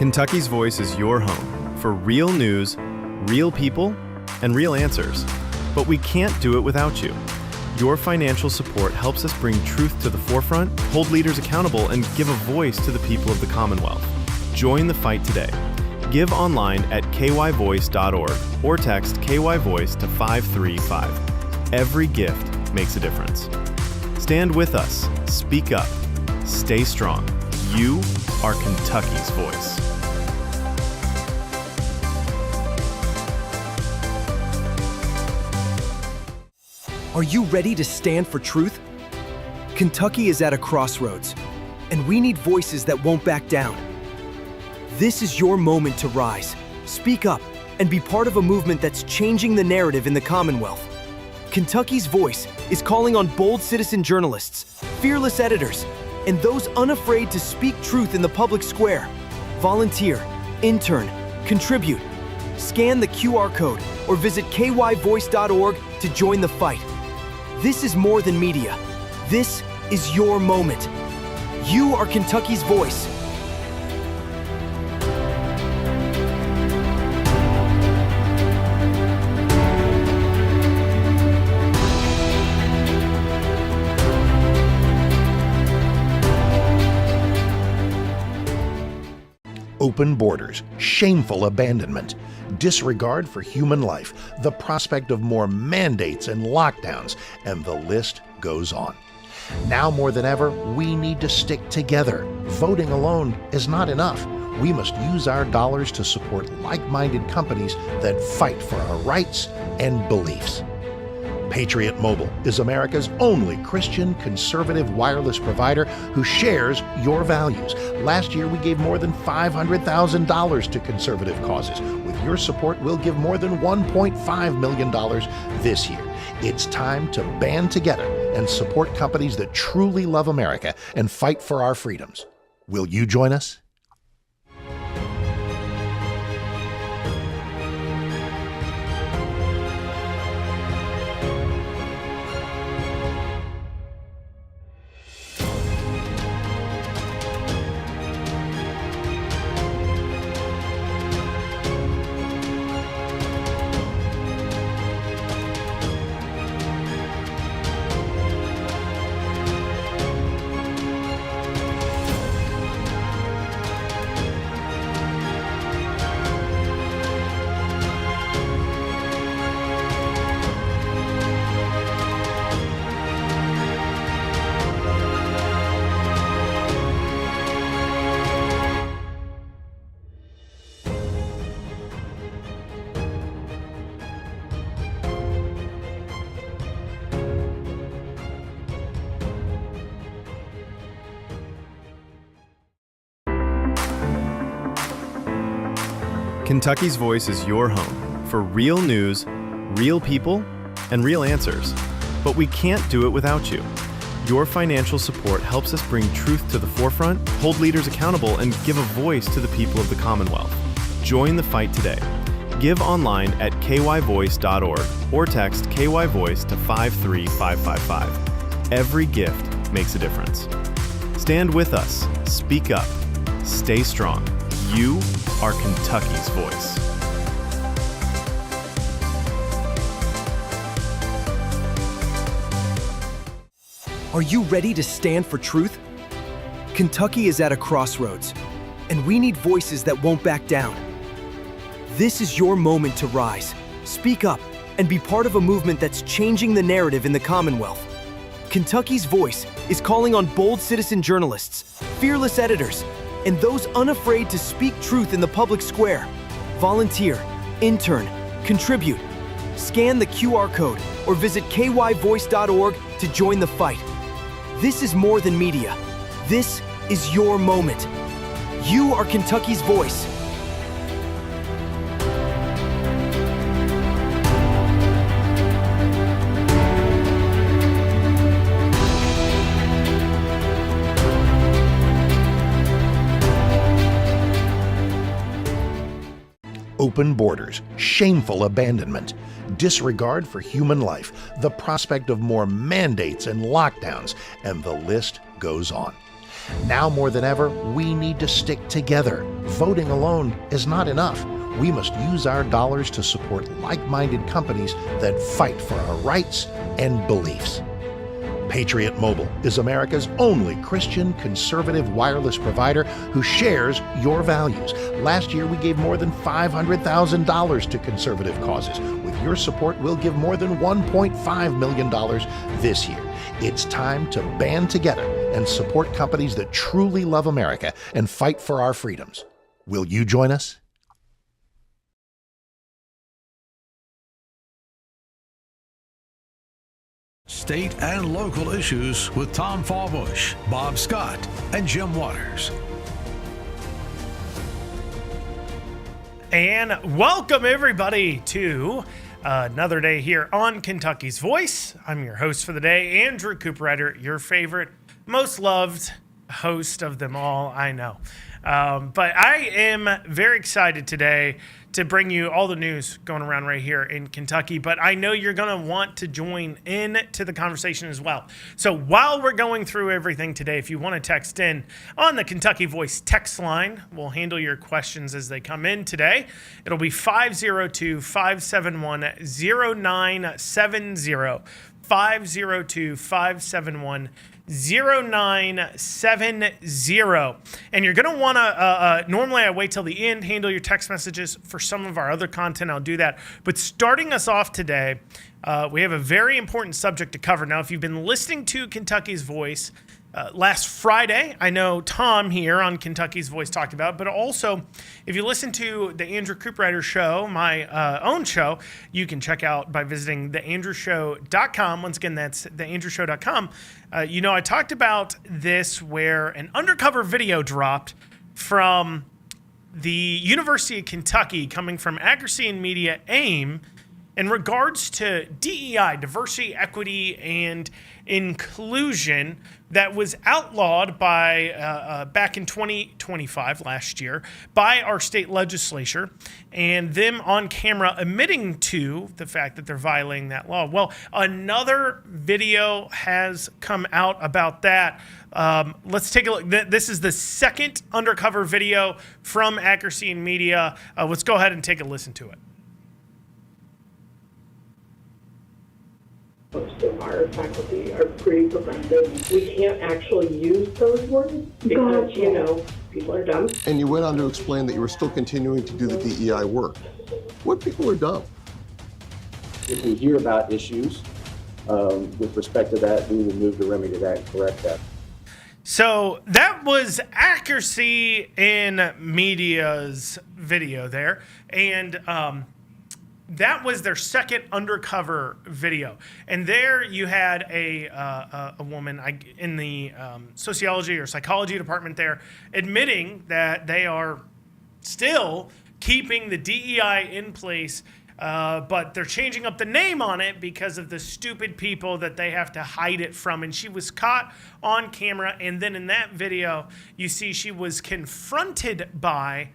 Kentucky's Voice is your home for real news, real people, and real answers. But we can't do it without you. Your financial support helps us bring truth to the forefront, hold leaders accountable, and give a voice to the people of the Commonwealth. Join the fight today. Give online at kyvoice.org or text KYVoice to 535. Every gift makes a difference. Stand with us. Speak up. Stay strong. You are Kentucky's voice. Are you ready to stand for truth? Kentucky is at a crossroads, and we need voices that won't back down. This is your moment to rise, speak up, and be part of a movement that's changing the narrative in the Commonwealth. Kentucky's Voice is calling on bold citizen journalists, fearless editors, and those unafraid to speak truth in the public square. Volunteer, intern, contribute. Scan the QR code or visit kyvoice.org to join the fight. This is more than media. This is your moment. You are Kentucky's voice. Open borders, shameful abandonment, disregard for human life, the prospect of more mandates and lockdowns, and the list goes on. Now more than ever, we need to stick together. Voting alone is not enough. We must use our dollars to support like-minded companies that fight for our rights and beliefs. Patriot Mobile is America's only Christian conservative wireless provider who shares your values. Last year, we gave more than $500,000 to conservative causes. With your support, we'll give more than $1.5 million this year. It's time to band together and support companies that truly love America and fight for our freedoms. Will you join us? Kentucky's Voice is your home for real news, real people, and real answers. But we can't do it without you. Your financial support helps us bring truth to the forefront, hold leaders accountable, and give a voice to the people of the Commonwealth. Join the fight today. Give online at kyvoice.org or text KYVoice to 53555. Every gift makes a difference. Stand with us. Speak up. Stay strong. You are Kentucky's voice. Are you ready to stand for truth? Kentucky is at a crossroads, and we need voices that won't back down. This is your moment to rise, speak up, and be part of a movement that's changing the narrative in the Commonwealth. Kentucky's Voice is calling on bold citizen journalists, fearless editors, and those unafraid to speak truth in the public square. Volunteer, intern, contribute. Scan the QR code or visit kyvoice.org to join the fight. This is more than media. This is your moment. You are Kentucky's voice. Open borders, shameful abandonment, disregard for human life, the prospect of more mandates and lockdowns, and the list goes on. Now more than ever, we need to stick together. Voting alone is not enough. We must use our dollars to support like-minded companies that fight for our rights and beliefs. Patriot Mobile is America's only Christian conservative wireless provider who shares your values. Last year, we gave more than $500,000 to conservative causes. With your support, we'll give more than $1.5 million this year. It's time to band together and support companies that truly love America and fight for our freedoms. Will you join us? State and local issues with Tom Fallbush, Bob Scott, and Jim Waters. And welcome everybody to another day here on Kentucky's Voice. I'm your host for the day, Andrew Cooperrider, your favorite, most loved host of them all, I know. But I am very excited today to bring you all the news going around right here in Kentucky. But I know you're going to want to join in to the conversation as well. So while we're going through everything today, if you want to text in on the Kentucky Voice text line, we'll handle your questions as they come in today. It'll be 502-571-0970. 502-571-0970. And you're going to want to, normally I wait till the end, handle your text messages. For some of our other content, I'll do that. But starting us off today, we have a very important subject to cover. Now, if you've been listening to Kentucky's Voice, last Friday, I know Tom here on Kentucky's Voice talked about it, but also if you listen to the Andrew Cooperrider Show, my own show, you can check out by visiting theandrewshow.com. Once again, that's theandrewshow.com. I talked about this where an undercover video dropped from the University of Kentucky coming from Accuracy and Media AIM in regards to DEI, diversity, equity, and inclusion, that was outlawed by back in 2025, last year, by our state legislature, and them on camera admitting to the fact that they're violating that law. Well, another video has come out about that. Let's take a look. This is the second undercover video from Accuracy and Media. Let's go ahead and take a listen to it. Most of our faculty are pretty progressive. We can't actually use those words because, people are dumb. And you went on to explain that you were still continuing to do the DEI work. What people are dumb? If we hear about issues with respect to that, we will move to remedy that and correct that. So that was Accuracy in Media's video there. And that was their second undercover video. And there you had a woman in the sociology or psychology department there admitting that they are still keeping the DEI in place, but they're changing up the name on it because of the stupid people that they have to hide it from. And she was caught on camera. And then in that video, you see she was confronted by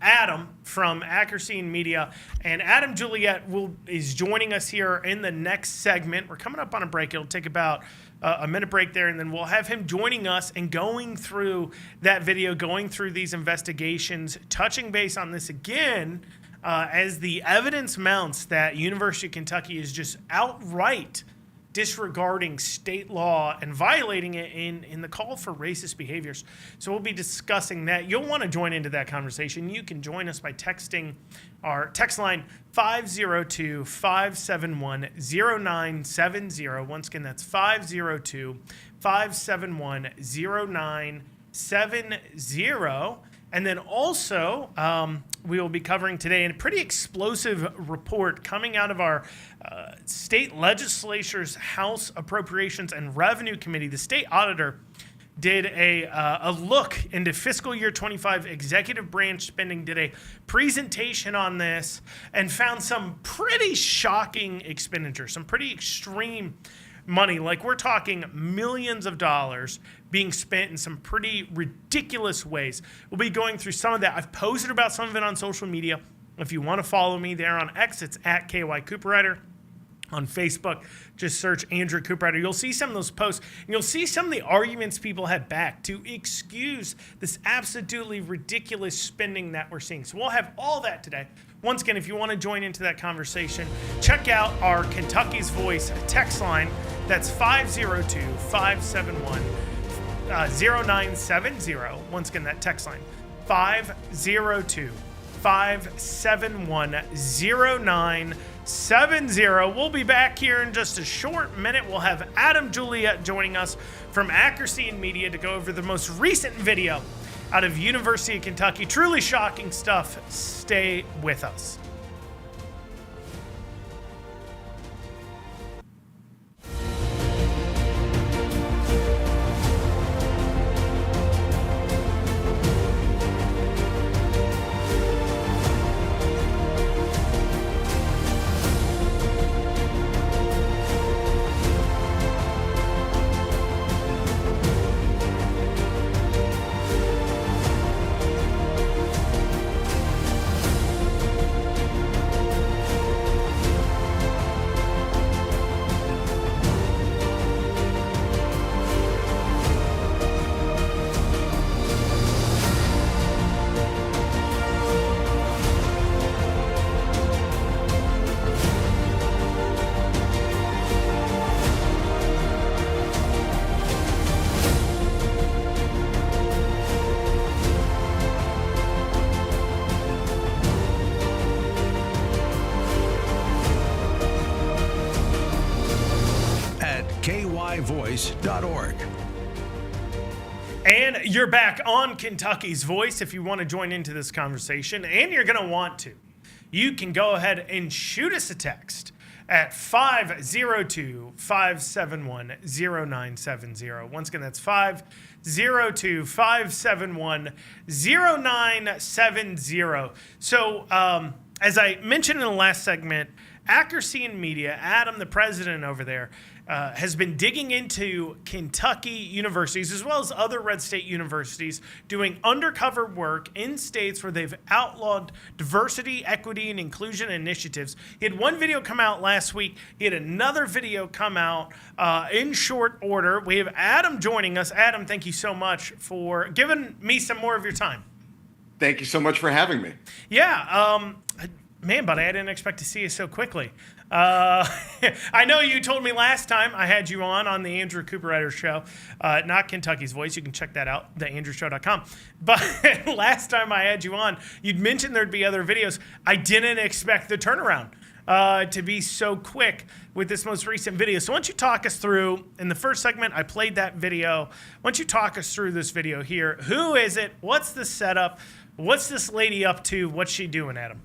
Adam from Accuracy and Media, and Adam Juliet is joining us here in the next segment. We're coming up on a break. It'll take about a minute break there, and then we'll have him joining us and going through that video, going through these investigations, touching base on this again as the evidence mounts that University of Kentucky is just outright disregarding state law and violating it in the call for racist behaviors. So we'll be discussing that. You'll want to join into that conversation. You can join us by texting our text line 502-571-0970. Once again, that's 502-571-0970. And then also, we will be covering today a pretty explosive report coming out of our state legislature's House Appropriations and Revenue Committee. The state auditor did a look into fiscal year 25 executive branch spending, did a presentation on this, and found some pretty shocking expenditures, some pretty extreme money. Like, we're talking millions of dollars being spent in some pretty ridiculous ways. We'll be going through some of that. I've posted about some of it on social media. If you want to follow me there on X, it's at KY Cooperrider. on Facebook. Just search Andrew Cooperrider. You'll see some of those posts, and you'll see some of the arguments people had back to excuse this absolutely ridiculous spending that we're seeing. So we'll have all that today. Once again, if you want to join into that conversation, check out our Kentucky's Voice text line. That's 502-571-0970. Once again, that text line, 502-571-0970. We'll be back here in just a short minute. We'll have Adam Juliet joining us from Accuracy in Media to go over the most recent video out of University of Kentucky. Truly shocking stuff. Stay with us. kyvoice.org. And you're back on Kentucky's Voice. If you want to join into this conversation, and you're going to want to, you can go ahead and shoot us a text at 502-571-0970. Once again, that's 502-571-0970. So, as I mentioned in the last segment, Accuracy in Media, Adam, the president over there, has been digging into Kentucky universities as well as other red state universities doing undercover work in states where they've outlawed diversity, equity, and inclusion initiatives. He had one video come out last week. He had another video come out in short order. We have Adam joining us. Adam, thank you so much for giving me some more of your time. Thank you so much for having me. Yeah, man, buddy, I didn't expect to see you so quickly. I know you told me last time I had you on the Andrew Cooperrider Show, not Kentucky's Voice. You can check that out, theandrewshow.com. But last time I had you on, you'd mentioned there'd be other videos. I didn't expect the turnaround to be so quick with this most recent video. So why don't you talk us through, in the first segment, I played that video. Why don't you talk us through this video here? Who is it? What's the setup? What's this lady up to? What's she doing, Adam?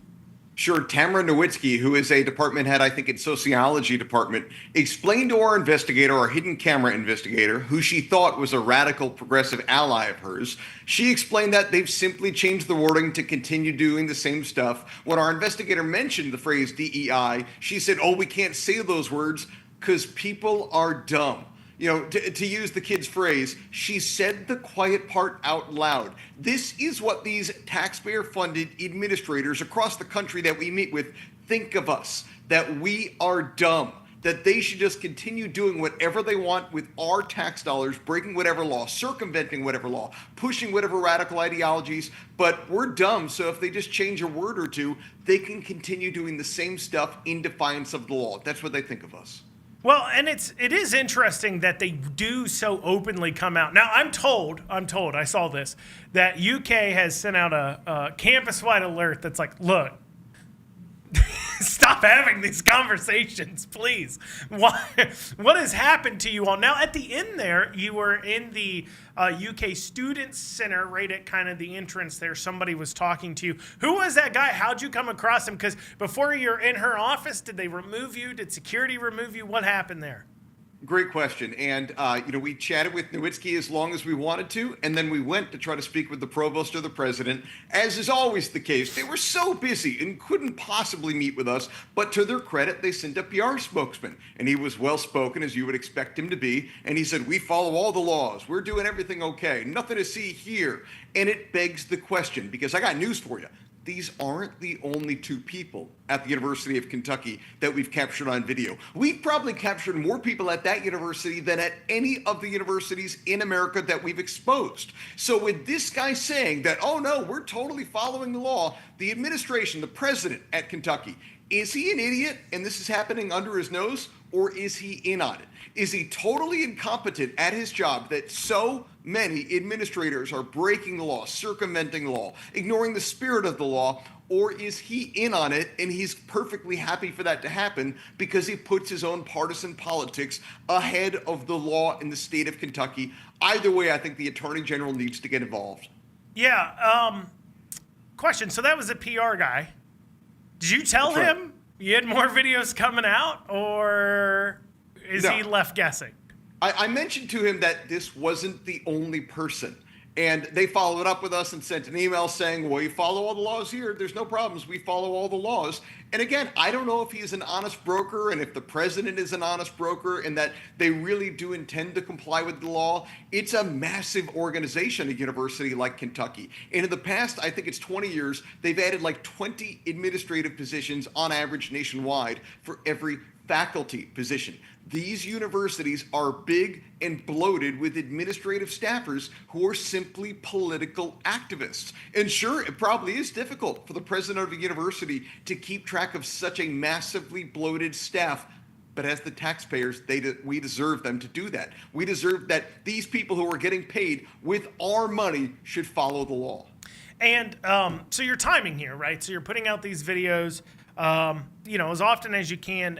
Sure. Tamara Nowitzki, who is a department head, I think, in sociology department, explained to our investigator, our hidden camera investigator, who she thought was a radical progressive ally of hers. She explained that they've simply changed the wording to continue doing the same stuff. When our investigator mentioned the phrase DEI, she said, oh, we can't say those words because people are dumb. You know, to use the kid's phrase, she said the quiet part out loud. This is what these taxpayer-funded administrators across the country that we meet with think of us, that we are dumb, that they should just continue doing whatever they want with our tax dollars, breaking whatever law, circumventing whatever law, pushing whatever radical ideologies, but we're dumb, so if they just change a word or two, they can continue doing the same stuff in defiance of the law. That's what they think of us. Well, and it is interesting that they do so openly come out. Now, I'm told, I saw this, that UK has sent out a campus-wide alert that's like, look, stop having these conversations, please. What has happened to you all? Now, at the end there, you were in the UK Student Center, right at kind of the entrance there. Somebody was talking to you. Who was that guy? How'd you come across him? Because before you're in her office, did they remove you? Did security remove you? What happened there? Great question. And, we chatted with Nowitzki as long as we wanted to, and then we went to try to speak with the provost or the president. As is always the case, they were so busy and couldn't possibly meet with us, but to their credit, they sent a PR spokesman, and he was well-spoken, as you would expect him to be, and he said, we follow all the laws. We're doing everything okay. Nothing to see here. And it begs the question, because I got news for you. these aren't the only two people at the University of Kentucky that we've captured on video. We've probably captured more people at that university than at any of the universities in America that we've exposed. So with this guy saying that, oh no, we're totally following the law, the administration, the president at Kentucky, is he an idiot and this is happening under his nose, or is he in on it? Is he totally incompetent at his job that so many administrators are breaking the law, circumventing the law, ignoring the spirit of the law, or is he in on it and he's perfectly happy for that to happen because he puts his own partisan politics ahead of the law in the state of Kentucky? Either way, I think the Attorney General needs to get involved. Yeah. Question. So that was a PR guy. Did you tell That's right. him you had more videos coming out, or is No. he left guessing? I mentioned to him that this wasn't the only person. And they followed up with us and sent an email saying, well, you follow all the laws here. There's no problems. We follow all the laws. And again, I don't know if he's an honest broker and if the president is an honest broker and that they really do intend to comply with the law. It's a massive organization, a university like Kentucky. And in the past, I think it's 20 years, they've added like 20 administrative positions on average nationwide for every faculty position. These universities are big and bloated with administrative staffers who are simply political activists. And sure, it probably is difficult for the president of a university to keep track of such a massively bloated staff. But as the taxpayers, we deserve them to do that. We deserve that these people who are getting paid with our money should follow the law. And so your timing here, right? So you're putting out these videos, as often as you can.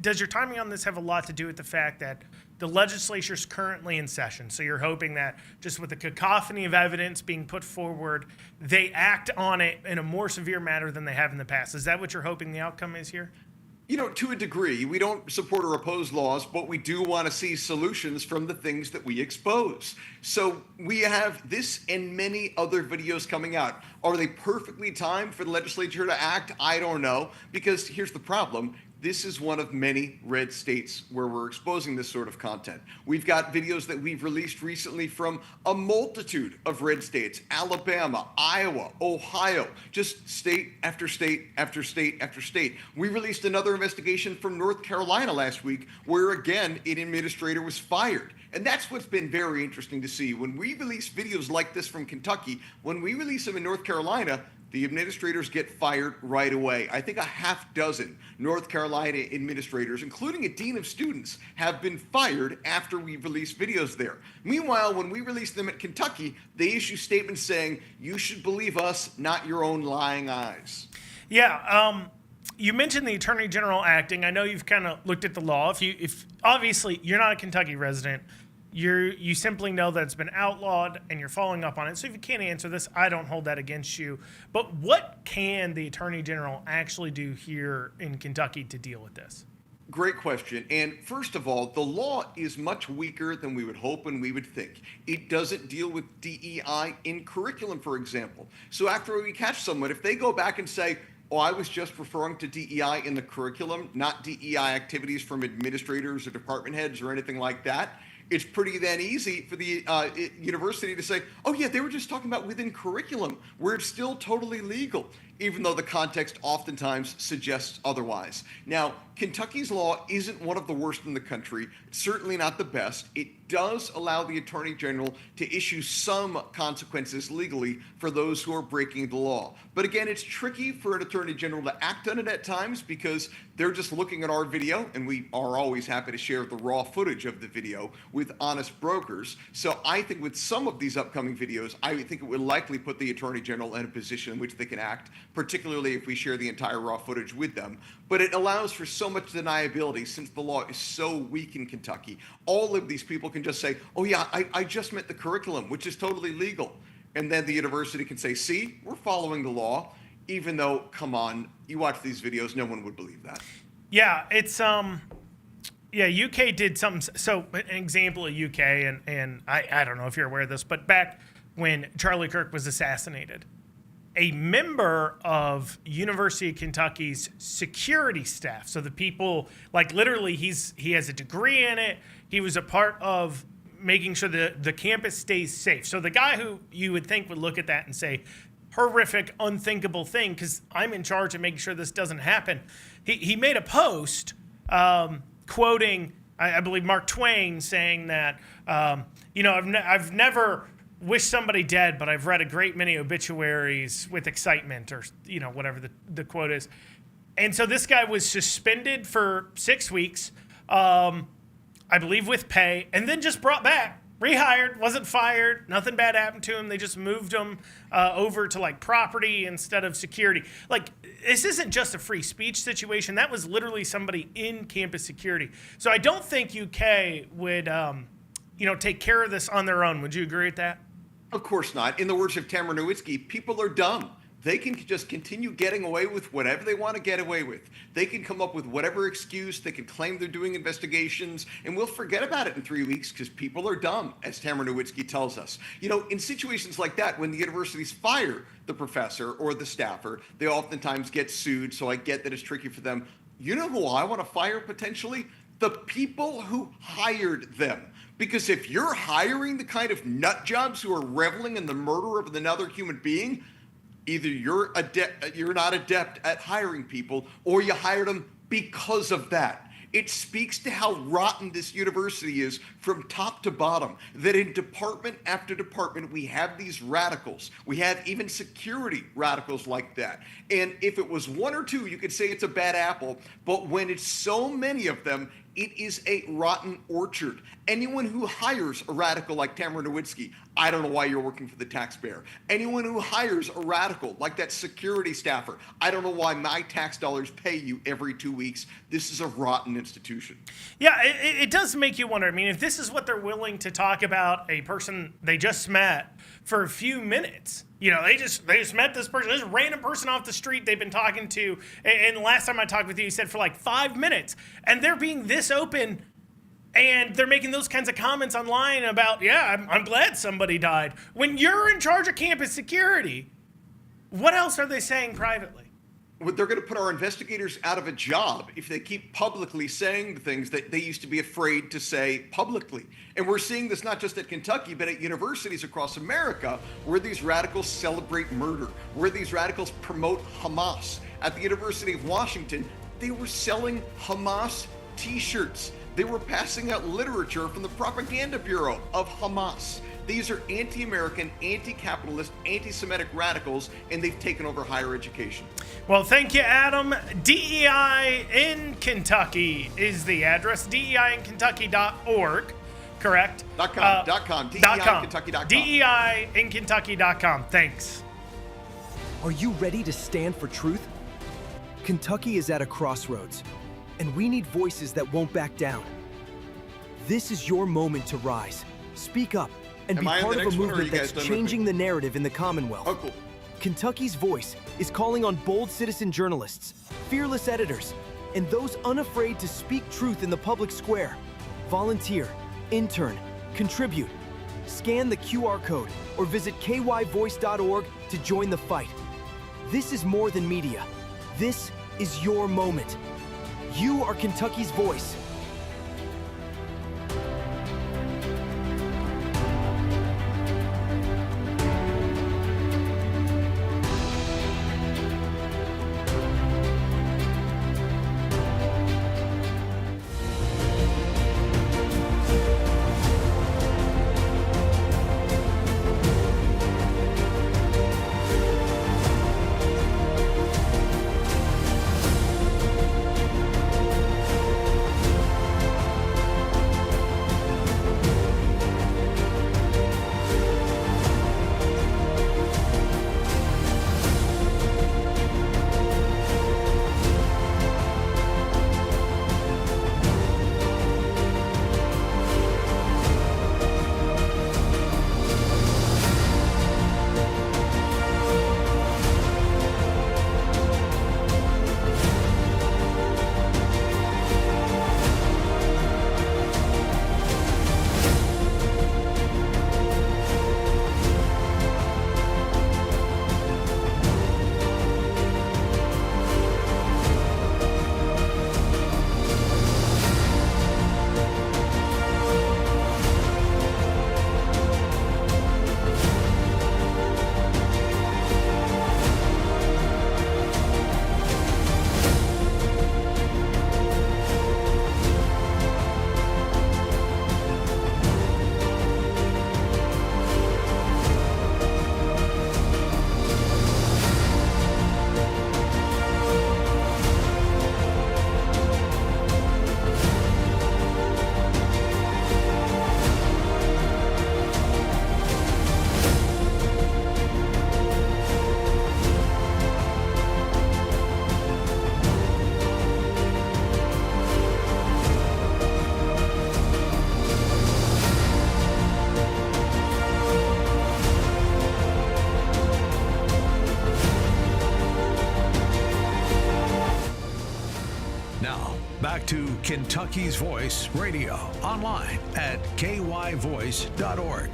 Does your timing on this have a lot to do with the fact that the legislature is currently in session? So you're hoping that just with the cacophony of evidence being put forward, they act on it in a more severe manner than they have in the past. Is that what you're hoping the outcome is here? To a degree, we don't support or oppose laws, but we do want to see solutions from the things that we expose. So we have this and many other videos coming out. Are they perfectly timed for the legislature to act? I don't know, because here's the problem. This is one of many red states where we're exposing this sort of content. We've got videos that we've released recently from a multitude of red states: Alabama, Iowa, Ohio, just state after state after state after state. We released another investigation from North Carolina last week where, again, an administrator was fired. And that's what's been very interesting to see. When we release videos like this from Kentucky, when we release them in North Carolina, the administrators get fired right away. I think a half dozen North Carolina administrators, including a dean of students, have been fired after we released videos there. Meanwhile, when we release them at Kentucky, they issue statements saying, you should believe us, not your own lying eyes. Yeah. You mentioned the Attorney General acting. I know you've kind of looked at the law. If obviously you're not a Kentucky resident, you simply know that it's been outlawed and you're following up on it. So if you can't answer this, I don't hold that against you. But what can the Attorney General actually do here in Kentucky to deal with this? Great question. And first of all, the law is much weaker than we would hope and we would think. It doesn't deal with DEI in curriculum, for example. So after we catch someone, if they go back and say, oh, I was just referring to DEI in the curriculum, not DEI activities from administrators or department heads or anything like that, it's pretty then easy for the university to say, oh yeah, they were just talking about within curriculum, where it's still totally legal, even though the context oftentimes suggests otherwise. Now, Kentucky's law isn't one of the worst in the country, certainly not the best. It does allow the Attorney General to issue some consequences legally for those who are breaking the law. But again, it's tricky for an Attorney General to act on it at times because they're just looking at our video, and we are always happy to share the raw footage of the video with honest brokers. So I think with some of these upcoming videos, I think it would likely put the Attorney General in a position in which they can act, particularly if we share the entire raw footage with them. But it allows for so much deniability since the law is so weak in Kentucky. All of these people can just say, oh yeah, I just meant the curriculum, which is totally legal. And then the university can say, see, we're following the law, even though, come on, you watch these videos, no one would believe that. Yeah, it's UK did something. So an example of UK, and I don't know if you're aware of this, but back when Charlie Kirk was assassinated, a member of University of Kentucky's security staff, so the people, like literally he has a degree in it, he was a part of making sure that the campus stays safe. So the guy who you would think would look at that and say, horrific, unthinkable thing, because I'm in charge of making sure this doesn't happen. He made a post quoting, I believe, Mark Twain, saying that, I've never wished somebody dead, but I've read a great many obituaries with excitement, or, whatever the quote is. And so this guy was suspended for 6 weeks, I believe with pay, and then just brought back. Rehired, wasn't fired, nothing bad happened to him. They just moved him over to like property instead of security. Like, this isn't just a free speech situation. That was literally somebody in campus security. So I don't think UK would, take care of this on their own. Would you agree with that? Of course not. In the words of Tamara Nowitzki, people are dumb. They can just continue getting away with whatever they want to get away with. They can come up with whatever excuse. They can claim they're doing investigations, and we'll forget about it in 3 weeks because people are dumb, as Tamara Nowitzki tells us. In situations like that, when the universities fire the professor or the staffer, they oftentimes get sued, so I get that it's tricky for them. You know who I want to fire potentially? The people who hired them. Because if you're hiring the kind of nut jobs who are reveling in the murder of another human being, either you're not adept at hiring people, or you hired them because of that. It speaks to how rotten this university is from top to bottom, that in department after department, we have these radicals. We have even security radicals like that. And if it was one or two, you could say it's a bad apple. But when it's so many of them, it is a rotten orchard. Anyone who hires a radical like Tamara Nowitzki, I don't know why you're working for the taxpayer. Anyone who hires a radical like that security staffer, I don't know why my tax dollars pay you every 2 weeks. This is a rotten institution. Yeah, it does make you wonder. I mean, if this is what they're willing to talk about a person they just met for a few minutes, they just met this person, this random person off the street they've been talking to, and the last time I talked with you said for like 5 minutes, and they're being this open, and they're making those kinds of comments online about, I'm glad somebody died. When you're in charge of campus security, what else are they saying privately? They're going to put our investigators out of a job if they keep publicly saying the things that they used to be afraid to say publicly. And we're seeing this not just at Kentucky, but at universities across America, where these radicals celebrate murder, where these radicals promote Hamas. At the University of Washington, they were selling Hamas t-shirts. They were passing out literature from the propaganda bureau of Hamas. These are anti-American, anti-capitalist, anti-Semitic radicals, and they've taken over higher education. Well, thank you, Adam. DEI in Kentucky is the address. DEIinkentucky.org, correct? .com. DEIinkentucky.com. DEIinkentucky.com. Thanks. Are you ready to stand for truth? Kentucky is at a crossroads, and we need voices that won't back down. This is your moment to rise. Speak up and be part of a movement that's changing the narrative in the Commonwealth. Oh, cool. Kentucky's Voice is calling on bold citizen journalists, fearless editors, and those unafraid to speak truth in the public square. Volunteer, intern, contribute. Scan the QR code or visit kyvoice.org to join the fight. This is more than media. This is your moment. You are Kentucky's voice. Back to Kentucky's Voice Radio, online at kyvoice.org.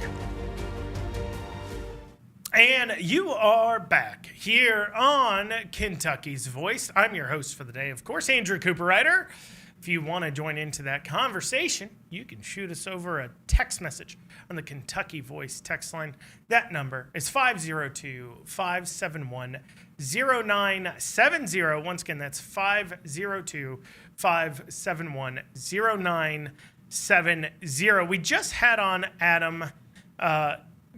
And you are back here on Kentucky's Voice. I'm your host for the day, of course, Andrew Cooper Ryder. If you want to join into that conversation, you can shoot us over a text message on the Kentucky Voice text line. That number is 502-571-0970. Once again, that's 502-571-0970. We just had on Adam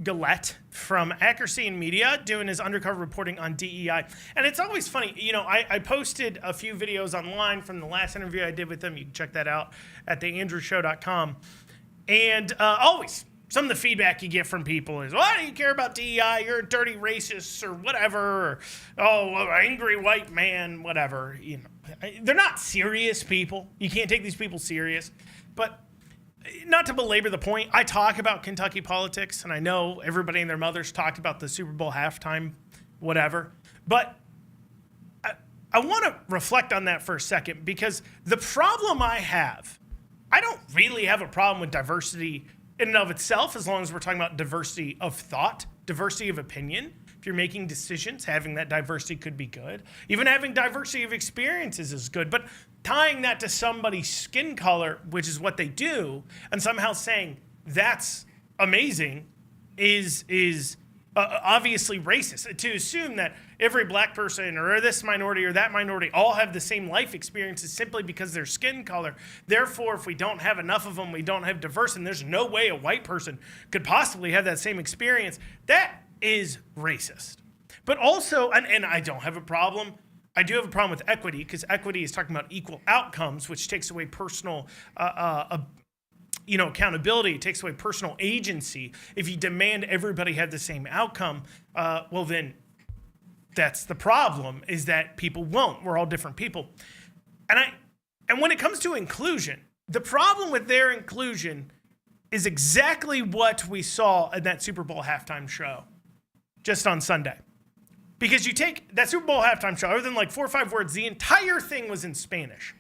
Gillette from Accuracy in Media doing his undercover reporting on DEI. And it's always funny, you know, I posted a few videos online from the last interview I did with him. You can check that out at theandrewshow.com. And always some of the feedback you get from people is, why do you care about DEI? You're a dirty racist or whatever. Or, oh, angry white man, whatever. You know, they're not serious people. You can't take these people serious. But not to belabor the point, I talk about Kentucky politics, and I know everybody and their mothers talked about the Super Bowl halftime, whatever. But I want to reflect on that for a second, because the problem I don't really have a problem with diversity in and of itself, as long as we're talking about diversity of thought, diversity of opinion. If you're making decisions, having that diversity could be good. Even having diversity of experiences is good. But tying that to somebody's skin color, which is what they do, and somehow saying that's amazing is obviously racist. To assume that every black person or this minority or that minority all have the same life experiences simply because their skin color. Therefore, if we don't have enough of them, we don't have diverse, and there's no way a white person could possibly have that same experience. That is racist. But also, and I don't have a problem, I do have a problem with equity, because equity is talking about equal outcomes, which takes away personal accountability. It takes away personal agency. If you demand everybody have the same outcome, well then that's the problem, is that people won't. We're all different people. And when it comes to inclusion, the problem with their inclusion is exactly what we saw in that Super Bowl halftime show just on Sunday. Because you take that Super Bowl halftime show, other than like 4 or 5 words, the entire thing was in Spanish.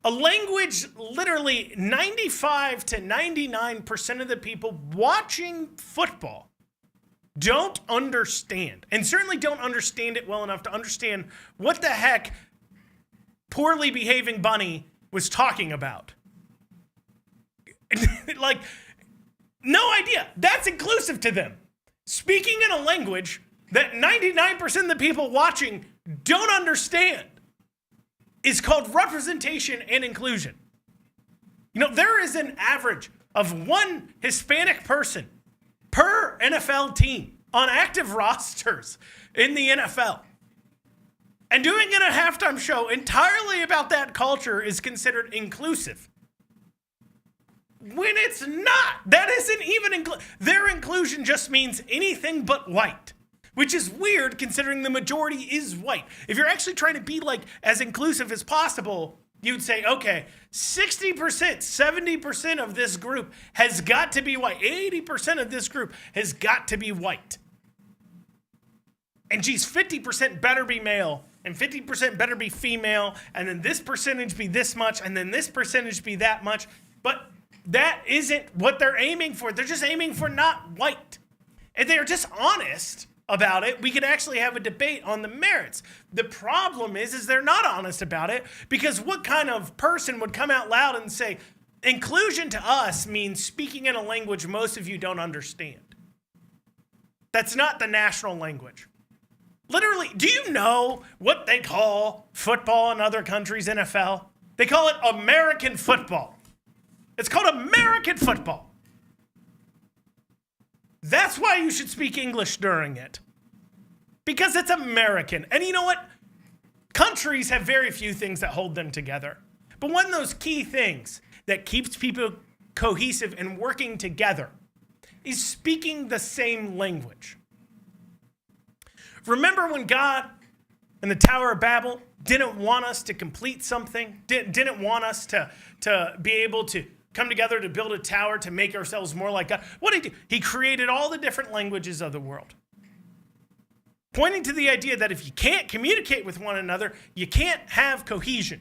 A language literally 95 to 99% of the people watching football don't understand, and certainly don't understand it well enough to understand what the heck poorly behaving Bunny was talking about. Like, no idea. That's inclusive to them. Speaking in a language that 99% of the people watching don't understand is called representation and inclusion. You know, there is an average of one Hispanic person per NFL team on active rosters in the NFL. And doing in a halftime show entirely about that culture is considered inclusive. When it's not. That isn't even their inclusion just means anything but white, which is weird considering the majority is white. If you're actually trying to be like as inclusive as possible, you'd say, okay, 60%, 70% of this group has got to be white. 80% of this group has got to be white. And geez, 50% better be male, and 50% better be female, and then this percentage be this much, and then this percentage be that much. But that isn't what they're aiming for. They're just aiming for not white. If they're just honest about it, we could actually have a debate on the merits. The problem is they're not honest about it, because what kind of person would come out loud and say, inclusion to us means speaking in a language most of you don't understand? That's not the national language. Literally, do you know what they call football in other countries' NFL? They call it American football. It's called American football. That's why you should speak English during it. Because it's American. And you know what? Countries have very few things that hold them together. But one of those key things that keeps people cohesive and working together is speaking the same language. Remember when God in the Tower of Babel didn't want us to complete something, didn't want us to be able to come together to build a tower to make ourselves more like God? What did he do? He created all the different languages of the world, pointing to the idea that if you can't communicate with one another, you can't have cohesion.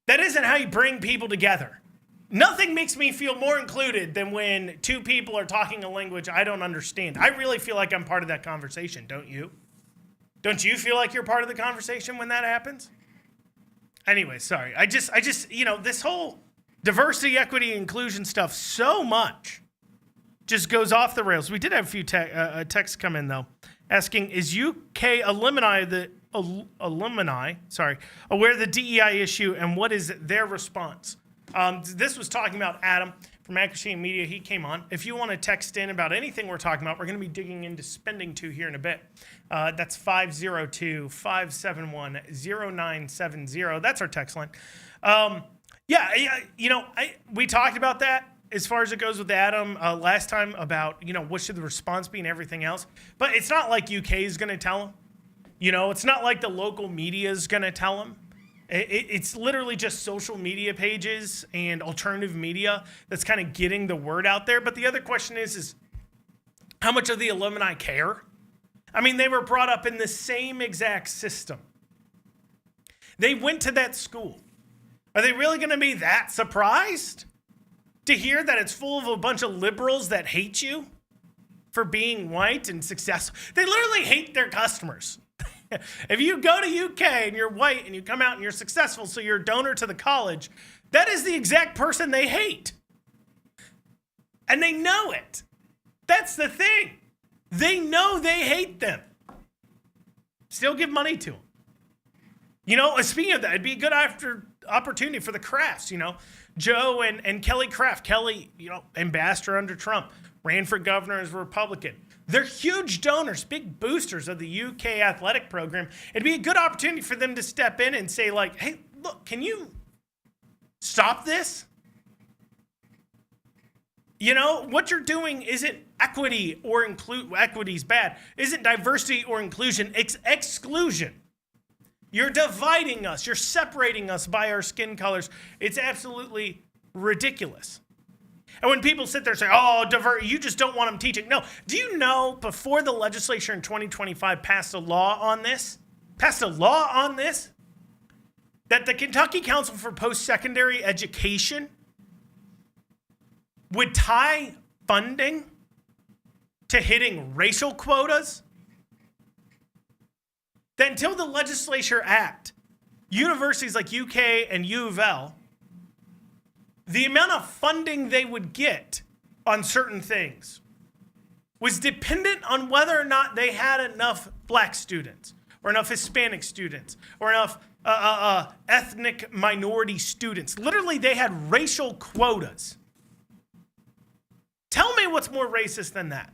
That isn't how you bring people together. Nothing makes me feel more included than when two people are talking a language I don't understand. I really feel like I'm part of that conversation, don't you? Don't you feel like you're part of the conversation when that happens? Anyway, sorry. I just, this whole diversity, equity, inclusion stuff so much just goes off the rails. We did have a few texts come in, though, asking, is UK alumni aware of the DEI issue, and what is their response? This was talking about Adam from Accuracy in Media. He came on. If you want to text in about anything we're talking about, we're going to be digging into spending too here in a bit. That's 502-571-0970. That's our text line. We talked about that as far as it goes with Adam last time about, what should the response be and everything else. But it's not like UK is going to tell him. It's not like the local media is going to tell him. It's literally just social media pages and alternative media that's kind of getting the word out there. But the other question is how much of the alumni care? I mean, they were brought up in the same exact system. They went to that school. Are they really going to be that surprised to hear that it's full of a bunch of liberals that hate you for being white and successful? They literally hate their customers. If you go to UK and you're white and you come out and you're successful, so you're a donor to the college, that is the exact person they hate. And they know it. That's the thing. They know they hate them. Still give money to them. Speaking of that, it'd be a good opportunity for the Crafts, Joe and Kelly Craft. Kelly, ambassador under Trump, ran for governor as a Republican. They're huge donors, big boosters of the UK athletic program. It'd be a good opportunity for them to step in and say, like, hey, look, can you stop this? What you're doing isn't equity or equity's bad. Isn't diversity or inclusion. It's exclusion. You're dividing us. You're separating us by our skin colors. It's absolutely ridiculous. And when people sit there and say, you just don't want them teaching. No. Do you know before the legislature in 2025 passed a law on this, that the Kentucky Council for Post-Secondary Education would tie funding to hitting racial quotas? That until the legislature act, universities like UK and U of L, the amount of funding they would get on certain things was dependent on whether or not they had enough black students or enough Hispanic students or enough ethnic minority students. Literally, they had racial quotas. Tell me what's more racist than that.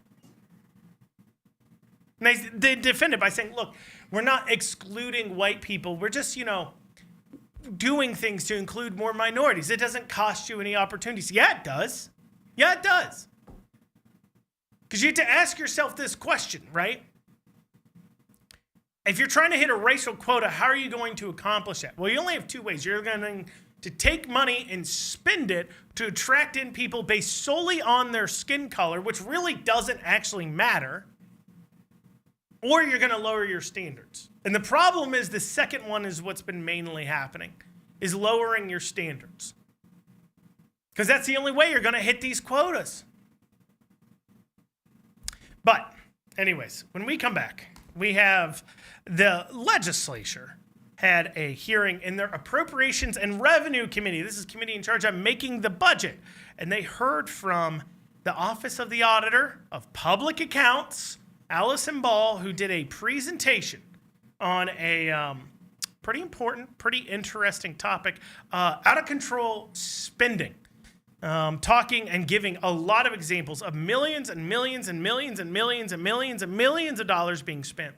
And they defend it by saying, look, we're not excluding white people. We're just, doing things to include more minorities. It doesn't cost you any opportunities. Yeah, it does. Because you have to ask yourself this question, right? If you're trying to hit a racial quota, how are you going to accomplish that? Well, you only have two ways. You're going to take money and spend it to attract in people based solely on their skin color, which really doesn't actually matter, or you're going to lower your standards. And the problem is the second one is what's been mainly happening, is lowering your standards. Because that's the only way you're going to hit these quotas. But anyways, when we come back, we have the legislature had a hearing in their Appropriations and Revenue Committee. This is the committee in charge of making the budget. And they heard from the Office of the Auditor of Public Accounts, Allison Ball, who did a presentation on a pretty important, pretty interesting topic, out of control spending. Talking and giving a lot of examples of millions and millions and millions and millions and millions and millions of dollars being spent.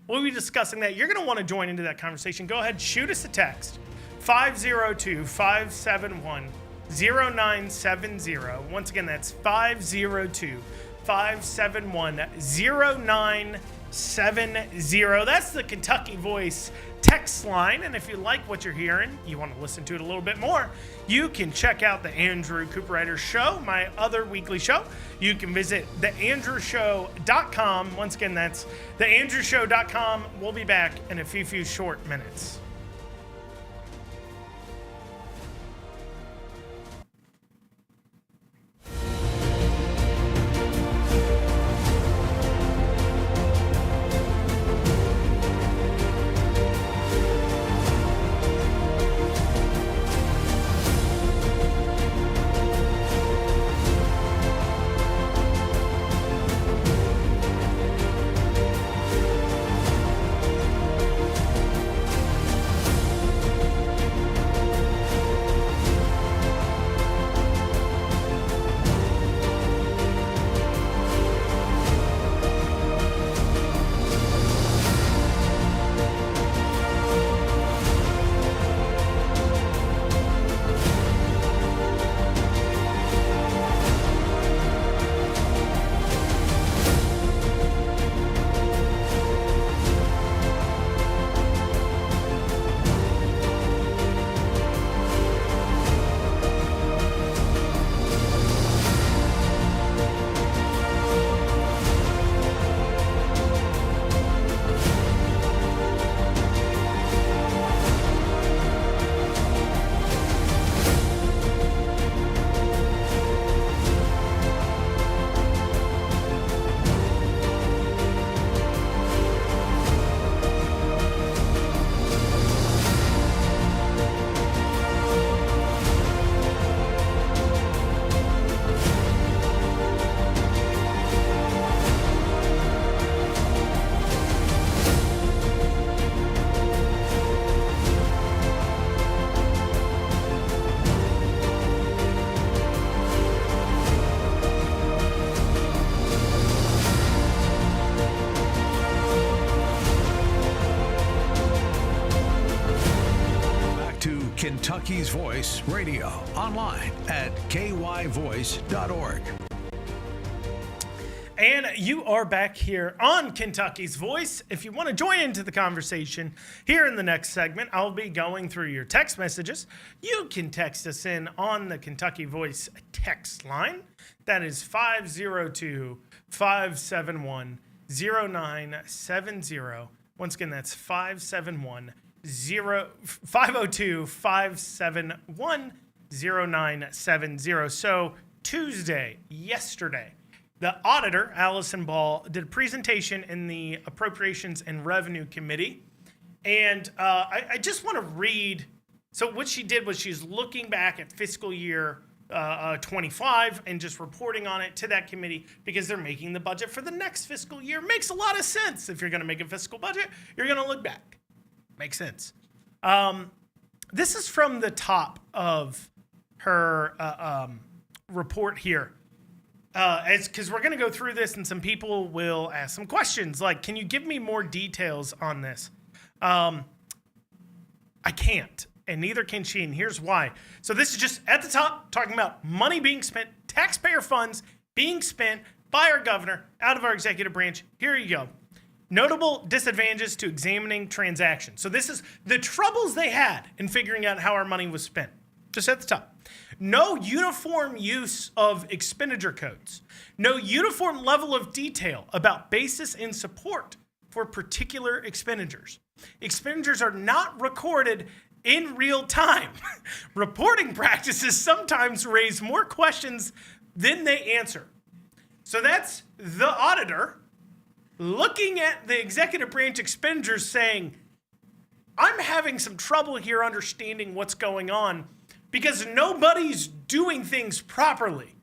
We'll be discussing that. You're going to want to join into that conversation. Go ahead, shoot us a text, 502-571-0970. Once again, that's 502-571-0970. That's the Kentucky Voice text line. And if you like what you're hearing, you want to listen to it a little bit more, you can check out the Andrew Cooperrider Show, my other weekly show. You can visit theandrewshow.com. Once again, that's theandrewshow.com. We'll be back in a few short minutes. Kentucky's Voice Radio, online at kyvoice.org. And you are back here on Kentucky's Voice. If you want to join into the conversation here in the next segment, I'll be going through your text messages. You can text us in on the Kentucky Voice text line. That is 502-571-0970. Once again, that's 502-571-0970. So yesterday, the auditor, Allison Ball, did a presentation in the Appropriations and Revenue Committee. And I just want to read. So what she did was she's looking back at fiscal year 25 and just reporting on it to that committee because they're making the budget for the next fiscal year. Makes a lot of sense. If you're going to make a fiscal budget, you're going to look back. Makes sense. This is from the top of her report here. Because we're going to go through this and some people will ask some questions like, can you give me more details on this? I can't, and neither can she, and here's why. So this is just at the top talking about money being spent, taxpayer funds being spent by our governor out of our executive branch. Here you go. Notable disadvantages to examining transactions. So this is the troubles they had in figuring out how our money was spent. Just at the top. No uniform use of expenditure codes. No uniform level of detail about basis and support for particular expenditures. Expenditures are not recorded in real time. Reporting practices sometimes raise more questions than they answer. So that's the auditor looking at the executive branch expenditures saying, I'm having some trouble here understanding what's going on because nobody's doing things properly.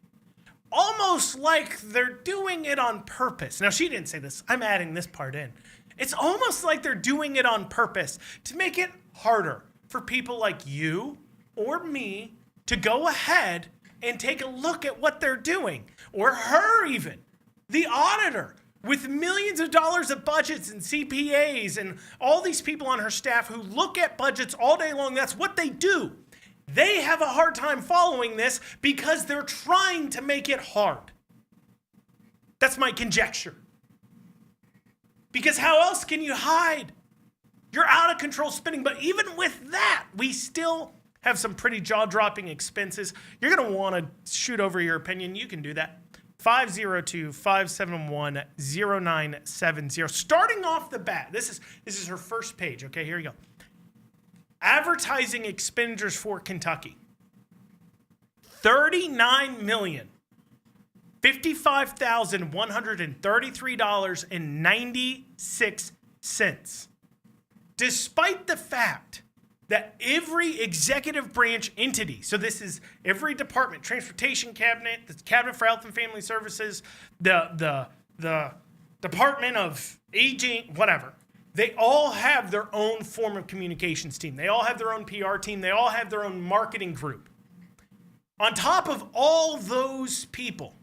Almost like they're doing it on purpose. Now, she didn't say this. I'm adding this part in. It's almost like they're doing it on purpose to make it harder for people like you or me to go ahead and take a look at what they're doing. Or her even, the auditor, with millions of dollars of budgets and CPAs and all these people on her staff who look at budgets all day long. That's what they do. They have a hard time following this because they're trying to make it hard. That's my conjecture. Because how else can you hide? You're out of control spending, but even with that, we still have some pretty jaw-dropping expenses. You're going to want to shoot over your opinion. You can do that. 502-571-0970. Starting off the bat, this is her first page. Okay, here you go. Advertising expenditures for Kentucky. $39,055,133.96. Despite the fact that every executive branch entity, so this is every department, transportation cabinet, the cabinet for health and family services, the department of aging, whatever, they all have their own form of communications team. They all have their own PR team. They all have their own marketing group. On top of all those people,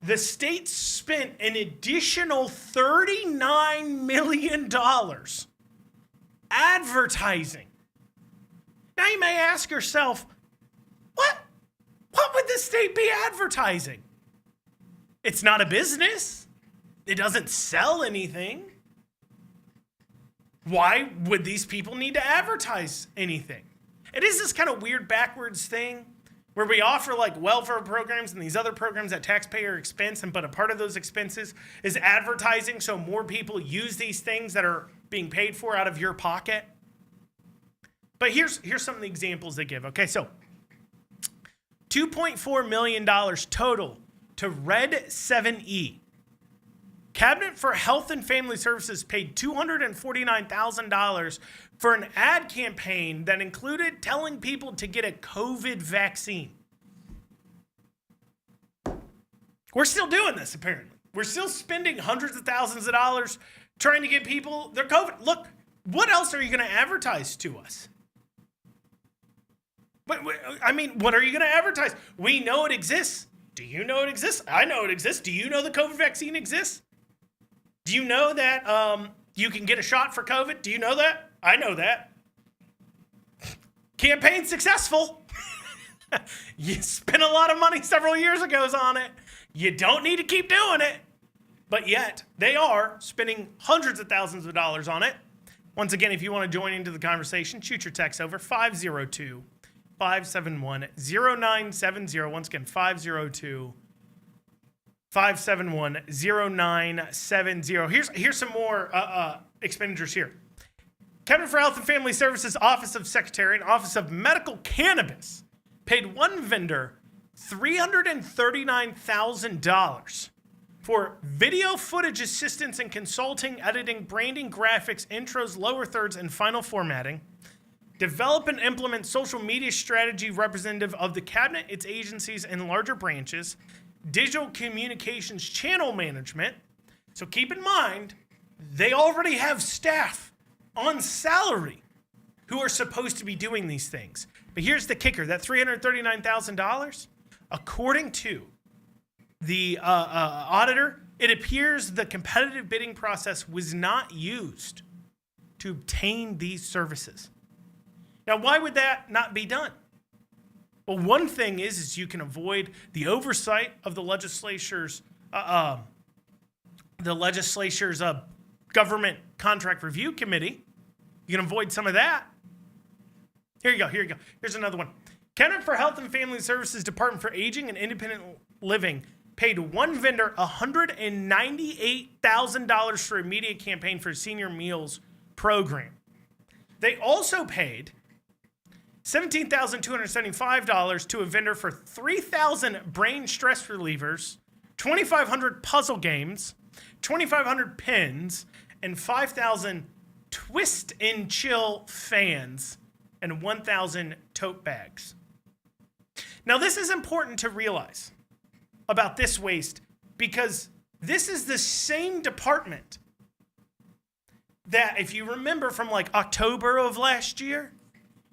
the state spent an additional $39 million advertising. Now you may ask yourself, what would the state be advertising? It's not a business. It doesn't sell anything. Why would these people need to advertise anything? It is this kind of weird backwards thing where we offer like welfare programs and these other programs at taxpayer expense, but a part of those expenses is advertising so more people use these things that are being paid for out of your pocket. But here's some of the examples they give. Okay, so $2.4 million total to Red 7E. Cabinet for Health and Family Services paid $249,000 for an ad campaign that included telling people to get a COVID vaccine. We're still doing this, apparently. We're still spending hundreds of thousands of dollars trying to get people their COVID. Look, what else are you going to advertise to us? I mean, what are you going to advertise? We know it exists. Do you know it exists? I know it exists. Do you know the COVID vaccine exists? Do you know that you can get a shot for COVID? Do you know that? I know that. campaign successful. You spent a lot of money several years ago on it. You don't need to keep doing it. But yet, they are spending hundreds of thousands of dollars on it. Once again, if you want to join into the conversation, shoot your text over 502-571-0970. Once again, 502-571-0970. Here's some more expenditures here. Cabinet for Health and Family Services Office of Secretary and Office of Medical Cannabis paid one vendor $339,000 for video footage assistance and consulting, editing, branding, graphics, intros, lower thirds, and final formatting. Develop and implement social media strategy representative of the cabinet, its agencies, and larger branches. Digital communications channel management. So keep in mind, they already have staff on salary who are supposed to be doing these things. But here's the kicker, that $339,000, according to the auditor, it appears the competitive bidding process was not used to obtain these services. Now, why would that not be done? Well, one thing is you can avoid the oversight of the legislature's government contract review committee. You can avoid some of that. Here you go. Here's another one. Cabinet for Health and Family Services Department for Aging and Independent Living paid one vendor $198,000 for a media campaign for a senior meals program. They also paid $17,275 to a vendor for 3,000 brain stress relievers, 2,500 puzzle games, 2,500 pins, and 5,000 twist and chill fans, and 1,000 tote bags. Now, this is important to realize about this waste because this is the same department that, if you remember from like October of last year,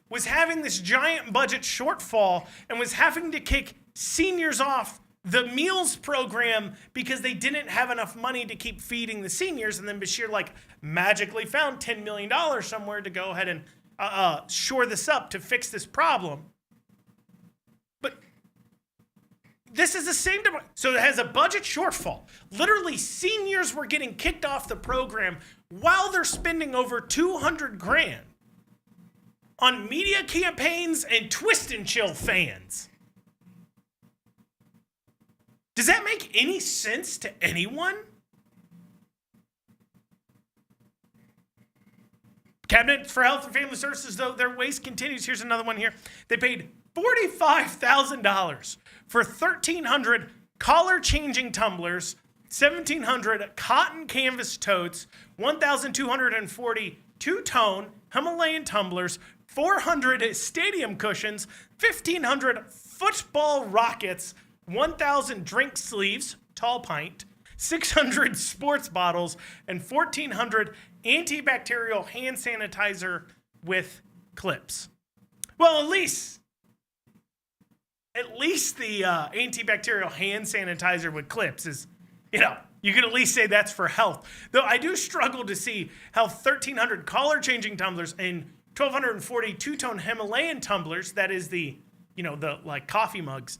was having this giant budget shortfall and was having to kick seniors off the meals program because they didn't have enough money to keep feeding the seniors. And then Bashir like magically found $10 million somewhere to go ahead and shore this up to fix this problem. But this is the same department. So it has a budget shortfall. Literally, seniors were getting kicked off the program while they're spending over $200,000 on media campaigns and twist and chill fans. Does that make any sense to anyone? Cabinet for Health and Family Services, though, their waste continues. Here's another one here. They paid $45,000 for 1,300 collar-changing tumblers, 1,700 cotton canvas totes, 1,240 two-tone Himalayan tumblers, 400 stadium cushions, 1,500 football rockets, 1,000 drink sleeves, tall pint, 600 sports bottles, and 1,400 antibacterial hand sanitizer with clips. Well, at least the antibacterial hand sanitizer with clips is, you can at least say that's for health. Though I do struggle to see how 1,300 collar-changing tumblers and 1,240 two-tone Himalayan tumblers, that is the like coffee mugs,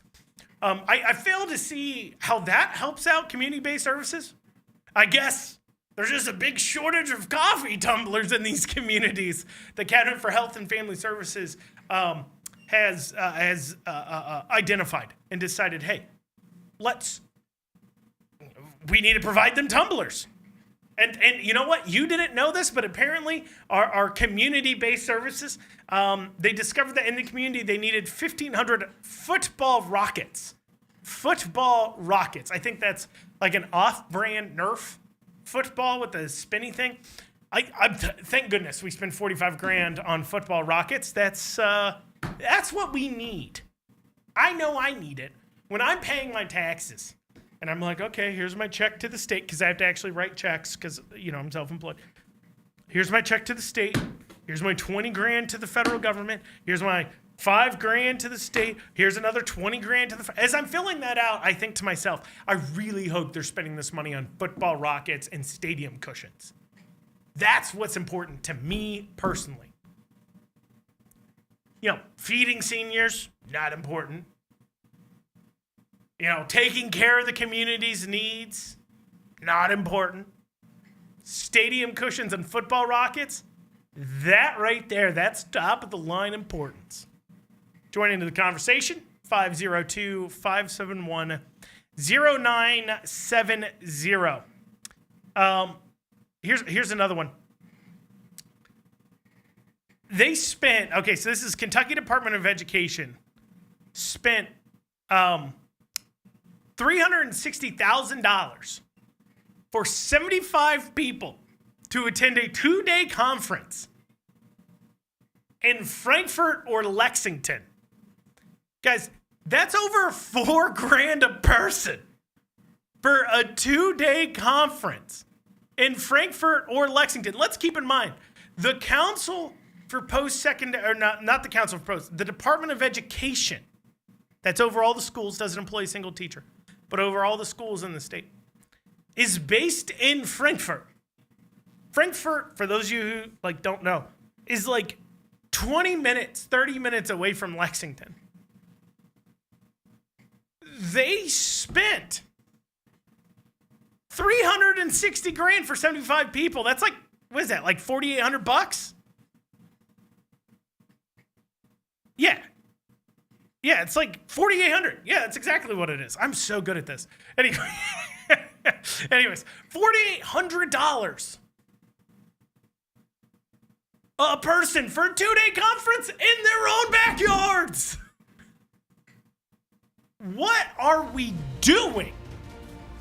I fail to see how that helps out community-based services. I guess there's just a big shortage of coffee tumblers in these communities. The Cabinet for Health and Family Services has identified and decided, hey, we need to provide them tumblers. And you know what? You didn't know this, but apparently our community-based services, they discovered that in the community they needed 1,500 football rockets. Football rockets. I think that's like an off-brand Nerf football with the spinny thing. Thank goodness we spent $45,000 on football rockets. That's what we need. I know I need it when I'm paying my taxes. And I'm like, okay, here's my check to the state, because I have to actually write checks because, I'm self-employed. Here's my check to the state. Here's my $20,000 to the federal government. Here's my $5,000 to the state. Here's another $20,000 to the. As I'm filling that out, I think to myself, I really hope they're spending this money on football rockets and stadium cushions. That's what's important to me personally. Feeding seniors, not important. Taking care of the community's needs, not important. Stadium cushions and football rockets, that right there, that's top of the line importance. Joining the conversation, 502-571-0970. Here's another one. They spent, so this is Kentucky Department of Education, spent $360,000 for 75 people to attend a 2-day conference in Frankfurt or Lexington. Guys, that's over $4,000 a person for a 2-day conference in Frankfurt or Lexington. Let's keep in mind, the Council for Post-Secondary, or not the Council for Post, the Department of Education, that's over all the schools, doesn't employ a single teacher, but over all the schools in the state, is based in Frankfurt. Frankfurt, for those of you who don't know, is 20 minutes, 30 minutes away from Lexington. They spent $360,000 for 75 people. That's what is that? $4,800? Yeah, it's $4,800. Yeah, that's exactly what it is. I'm so good at this. Anyways, $4,800 a person for a 2-day conference in their own backyards. What are we doing?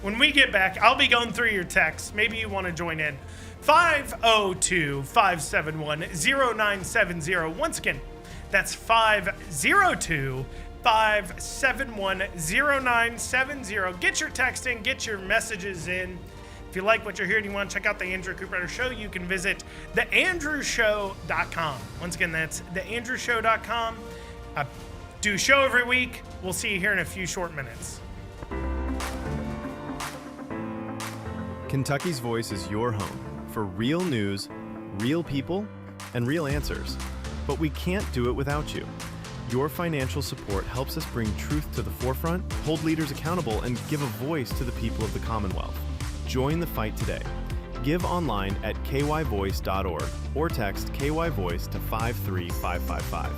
When we get back, I'll be going through your texts. Maybe you want to join in. 502-571-0970. Once again, that's 502-571-0970. Get your text in, get your messages in. If you like what you're hearing, you want to check out the Andrew Cooper Show, you can visit theandrewshow.com. Once again, that's theandrewshow.com. I do a show every week. We'll see you here in a few short minutes. Kentucky's Voice is your home for real news, real people, and real answers. But we can't do it without you. Your financial support helps us bring truth to the forefront, hold leaders accountable, and give a voice to the people of the Commonwealth. Join the fight today. Give online at kyvoice.org or text KYVoice to 53555.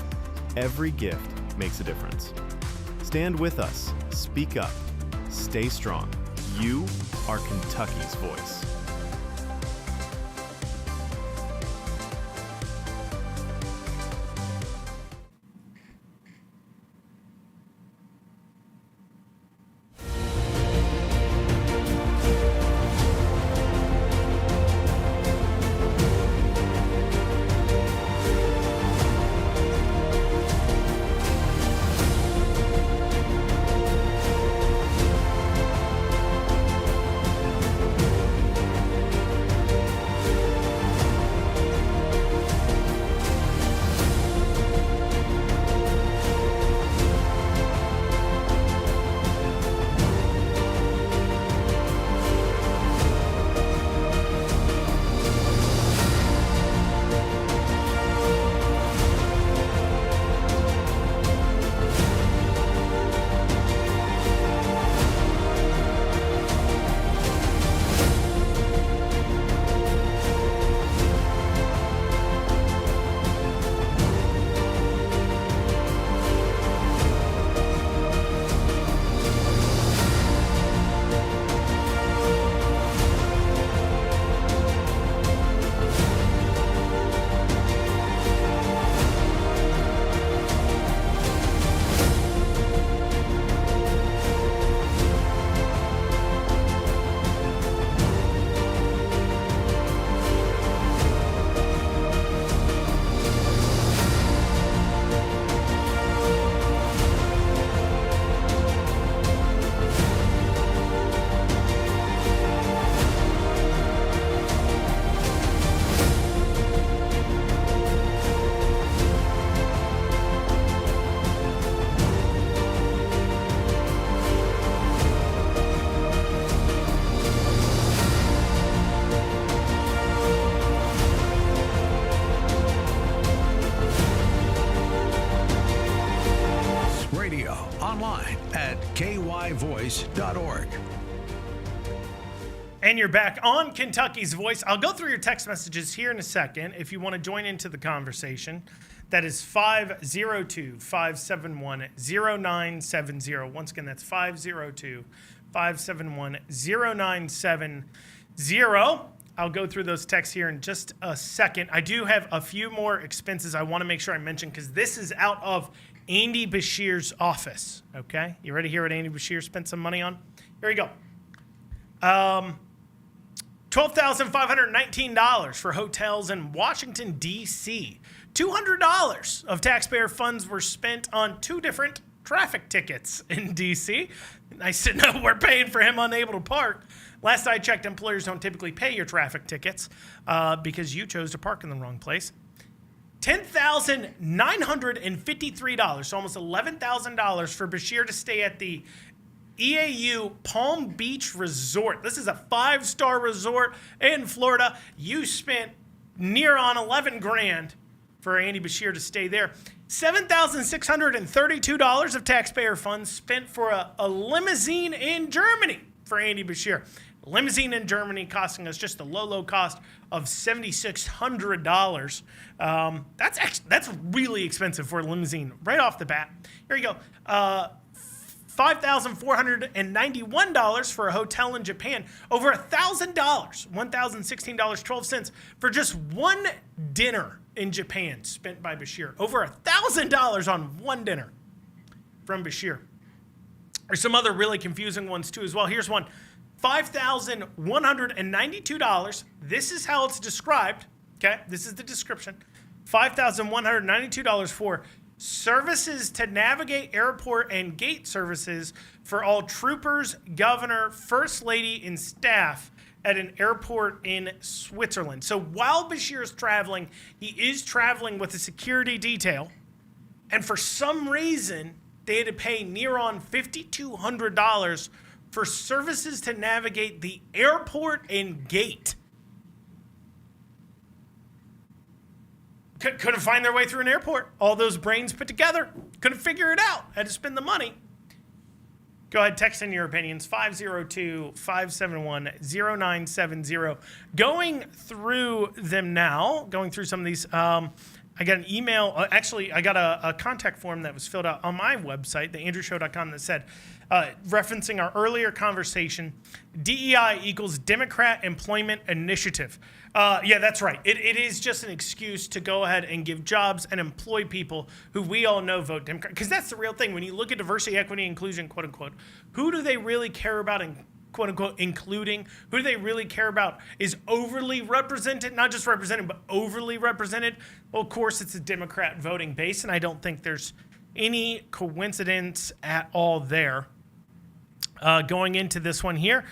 Every gift makes a difference. Stand with us. Speak up. Stay strong. You are Kentucky's voice. KentuckyVoice.org. And you're back on Kentucky's Voice. I'll go through your text messages here in a second if you want to join into the conversation. That is 502-571-0970. Once again, that's 502-571-0970. I'll go through those texts here in just a second. I do have a few more expenses I want to make sure I mention because this is out of Andy Bashir's office. Okay? You ready to hear what Andy Bashir spent some money on? Here we go. $12,519 for hotels in Washington, D.C. $200 of taxpayer funds were spent on 2 different traffic tickets in D.C. Nice to know we're paying for him unable to park. Last I checked, employers don't typically pay your traffic tickets because you chose to park in the wrong place. $10,953, so almost $11,000 for Bashir to stay at the EAU Palm Beach Resort. This is a 5-star resort in Florida. You spent near on 11 grand for Andy Bashir to stay there. $7,632 of taxpayer funds spent for a limousine in Germany for Andy Bashir. Limousine in Germany costing us just a low cost of $7,600. That's really expensive for a limousine right off the bat. Here you go. $5,491 for a hotel in Japan. Over $1,000, $1,016.12 for just one dinner in Japan spent by Bashir. Over $1,000 on one dinner from Bashir. There's some other really confusing ones too as well. Here's one. $5,192. This is how it's described. Okay, this is the description. $5,192 for services to navigate airport and gate services for all troopers, governor, first lady, and staff at an airport in Switzerland. So while Bashir is traveling, he is traveling with a security detail. And for some reason, they had to pay near on $5,200 for services to navigate the airport and gate. Couldn't find their way through an airport. All those brains put together. Couldn't figure it out. Had to spend the money. Go ahead, text in your opinions. 502-571-0970. Going through them now. Going through some of these. I got an email. Actually, I got a contact form that was filled out on my website, theandrewshow.com, that said, referencing our earlier conversation, DEI equals Democrat Employment Initiative. Yeah, that's right. It is just an excuse to go ahead and give jobs and employ people who we all know vote Democrat. Because that's the real thing. When you look at diversity, equity, inclusion, quote unquote, who do they really care about in quote unquote including? Who do they really care about is overly represented, not just represented, but overly represented? Well, of course, it's a Democrat voting base, and I don't think there's any coincidence at all there. Going into this one here,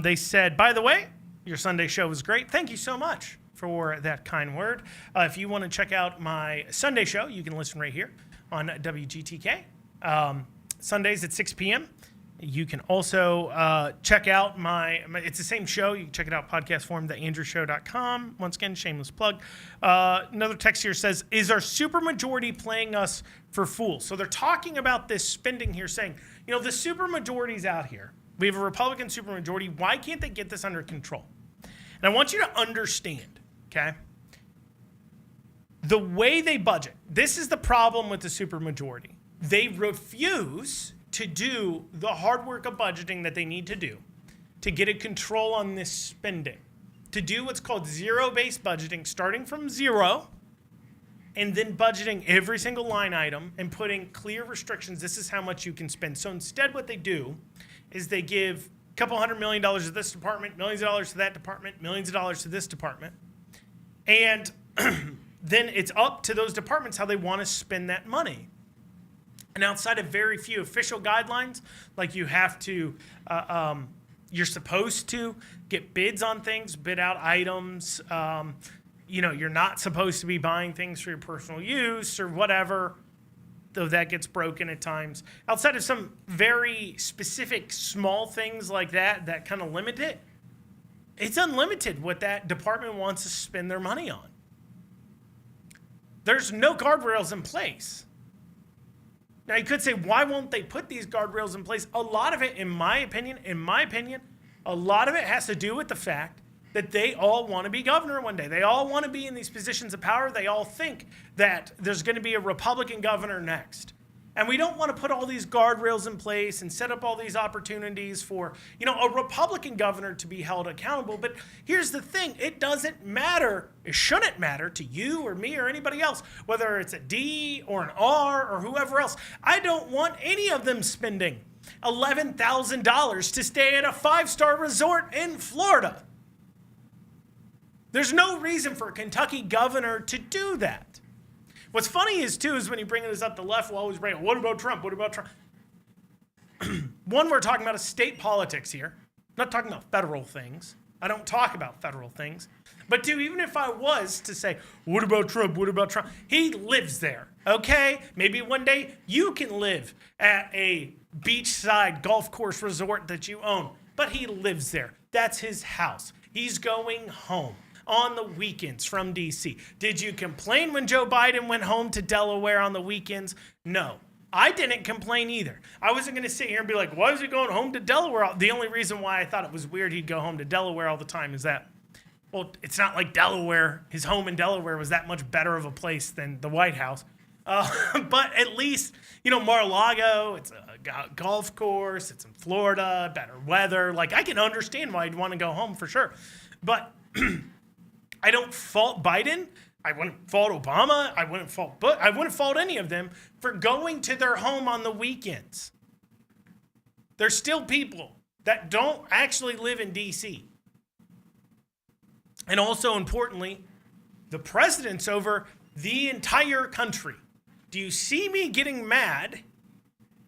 they said, by the way, your Sunday show was great. Thank you so much for that kind word. If you want to check out my Sunday show, you can listen right here on WGTK. Sundays at 6 p.m. You can also check out it's the same show. You can check it out podcast form, theandrewshow.com. Once again, shameless plug. Another text here says, is our supermajority playing us for fools? So they're talking about this spending here, saying, the supermajority's out here. We have a Republican supermajority. Why can't they get this under control? And I want you to understand, okay? The way they budget, this is the problem with the supermajority. They refuse to do the hard work of budgeting that they need to do to get a control on this spending, to do what's called zero-based budgeting, starting from zero and then budgeting every single line item and putting clear restrictions. This is how much you can spend. So instead what they do is they give a couple $100 million to this department, millions of dollars to that department, millions of dollars to this department. And then it's up to those departments how they want to spend that money. And outside of very few official guidelines, like you have to, you're supposed to get bids on things, bid out items. You're not supposed to be buying things for your personal use or whatever, though that gets broken at times. Outside of some very specific small things like that kind of limit it, it's unlimited what that department wants to spend their money on. There's no guardrails in place. Now, you could say, why won't they put these guardrails in place? A lot of it, in my opinion, a lot of it has to do with the fact that they all want to be governor one day. They all want to be in these positions of power. They all think that there's going to be a Republican governor next. And we don't want to put all these guardrails in place and set up all these opportunities for, a Republican governor to be held accountable. But here's the thing. It doesn't matter. It shouldn't matter to you or me or anybody else, whether it's a D or an R or whoever else. I don't want any of them spending $11,000 to stay at a 5-star resort in Florida. There's no reason for a Kentucky governor to do that. What's funny is when you bring this up, the left will always bring up, what about Trump? What about Trump? One, we're talking about state politics here. I'm not talking about federal things. I don't talk about federal things. But two, even if I was to say, what about Trump? What about Trump? He lives there, okay? Maybe one day you can live at a beachside golf course resort that you own. But he lives there. That's his house. He's going home on the weekends from D.C. Did you complain when Joe Biden went home to Delaware on the weekends? No. I didn't complain either. I wasn't going to sit here and be like, why is he going home to Delaware? The only reason why I thought it was weird he'd go home to Delaware all the time is that, well, it's not like Delaware, his home in Delaware was that much better of a place than the White House. But at least, Mar-a-Lago, it's a golf course, it's in Florida, better weather. Like, I can understand why he'd want to go home for sure. But I don't fault Biden. I wouldn't fault Obama. I wouldn't fault Bush. I wouldn't fault any of them for going to their home on the weekends. There's still people that don't actually live in D.C. And also, importantly, the president's over the entire country. Do you see me getting mad